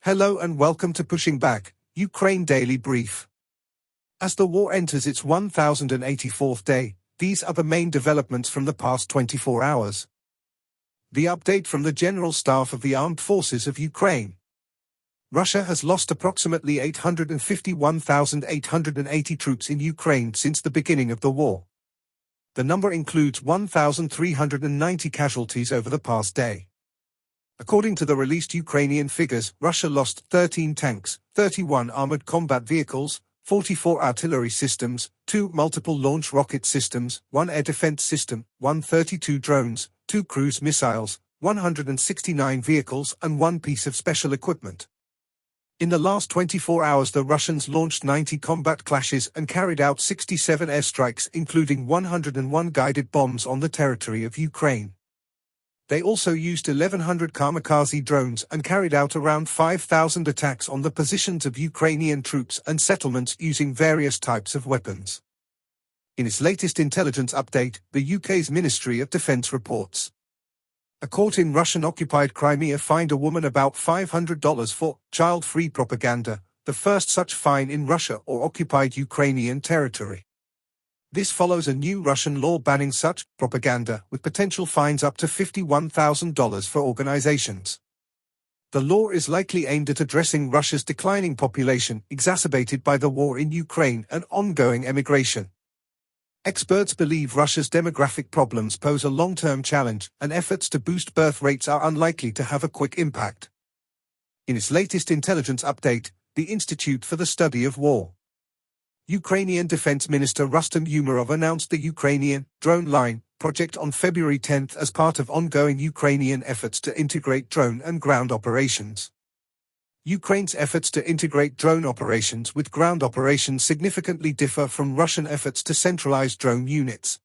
Hello and welcome to Pushing Back, Ukraine Daily Brief. As the war enters its 1084th day, these are the main developments from the past 24 hours. The update from the General Staff of the Armed Forces of Ukraine. Russia has lost approximately 851,880 troops in Ukraine since the beginning of the war. The number includes 1,390 casualties over the past day. According to the released Ukrainian figures, Russia lost 13 tanks, 31 armored combat vehicles, 44 artillery systems, 2 multiple launch rocket systems, 1 air defense system, 132 drones, 2 cruise missiles, 169 vehicles and 1 piece of special equipment. In the last 24 hours the Russians launched 90 combat clashes and carried out 67 airstrikes, including 101 guided bombs on the territory of Ukraine. They also used 1,100 kamikaze drones and carried out around 5,000 attacks on the positions of Ukrainian troops and settlements using various types of weapons. In its latest intelligence update, the UK's Ministry of Defence reports. A court in Russian-occupied Crimea fined a woman about $500 for child-free propaganda, the first such fine in Russia or occupied Ukrainian territory. This follows a new Russian law banning such propaganda, with potential fines up to $51,000 for organizations. The law is likely aimed at addressing Russia's declining population, exacerbated by the war in Ukraine and ongoing emigration. Experts believe Russia's demographic problems pose a long-term challenge, and efforts to boost birth rates are unlikely to have a quick impact. In its latest intelligence update, the Institute for the Study of War. Ukrainian Defense Minister Rustem Umerov announced the Ukrainian Drone Line project on February 10 as part of ongoing Ukrainian efforts to integrate drone and ground operations. Ukraine's efforts to integrate drone operations with ground operations significantly differ from Russian efforts to centralize drone units.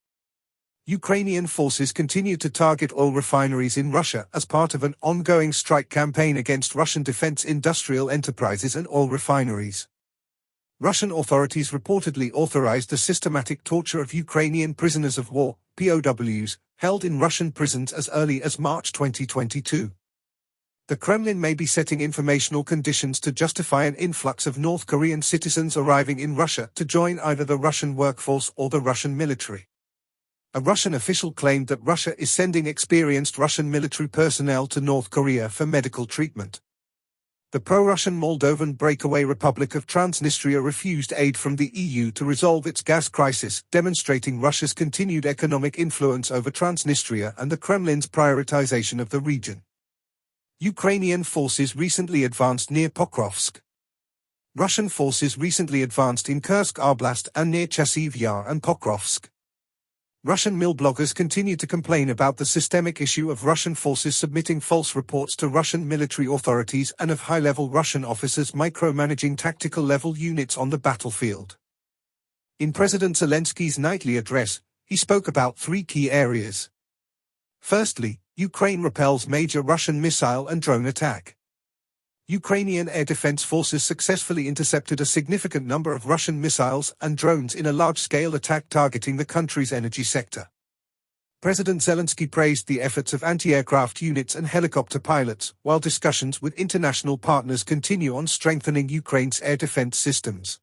Ukrainian forces continue to target oil refineries in Russia as part of an ongoing strike campaign against Russian defense industrial enterprises and oil refineries. Russian authorities reportedly authorized the systematic torture of Ukrainian prisoners of war, POWs, held in Russian prisons as early as March 2022. The Kremlin may be setting informational conditions to justify an influx of North Korean citizens arriving in Russia to join either the Russian workforce or the Russian military. A Russian official claimed that Russia is sending experienced Russian military personnel to North Korea for medical treatment. The pro-Russian Moldovan breakaway Republic of Transnistria refused aid from the EU to resolve its gas crisis, demonstrating Russia's continued economic influence over Transnistria and the Kremlin's prioritization of the region. Ukrainian forces recently advanced near Pokrovsk. Russian forces recently advanced in Kursk Oblast and near Chasiv Yar and Pokrovsk. Russian mill bloggers continue to complain about the systemic issue of Russian forces submitting false reports to Russian military authorities and of high-level Russian officers micromanaging tactical-level units on the battlefield. In President Zelensky's nightly address, he spoke about 3 key areas. Firstly, Ukraine repels major Russian missile and drone attack. Ukrainian air defense forces successfully intercepted a significant number of Russian missiles and drones in a large-scale attack targeting the country's energy sector. President Zelensky praised the efforts of anti-aircraft units and helicopter pilots, while discussions with international partners continue on strengthening Ukraine's air defense systems.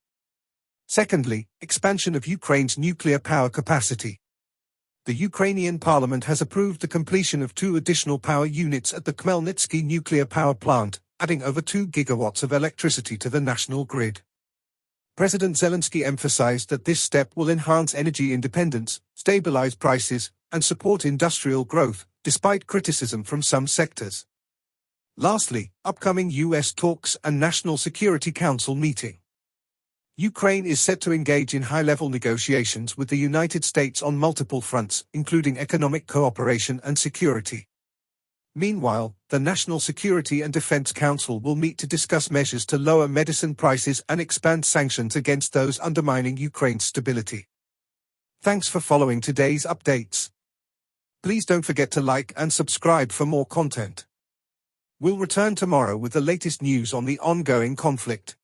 Secondly, expansion of Ukraine's nuclear power capacity. The Ukrainian parliament has approved the completion of 2 additional power units at the Khmelnytsky nuclear power plant, adding over 2 gigawatts of electricity to the national grid. President Zelensky emphasized that this step will enhance energy independence, stabilize prices, and support industrial growth, despite criticism from some sectors. Lastly, upcoming U.S. talks and National Security Council meeting. Ukraine is set to engage in high-level negotiations with the United States on multiple fronts, including economic cooperation and security. Meanwhile, the National Security and Defense Council will meet to discuss measures to lower medicine prices and expand sanctions against those undermining Ukraine's stability. Thanks for following today's updates. Please don't forget to like and subscribe for more content. We'll return tomorrow with the latest news on the ongoing conflict.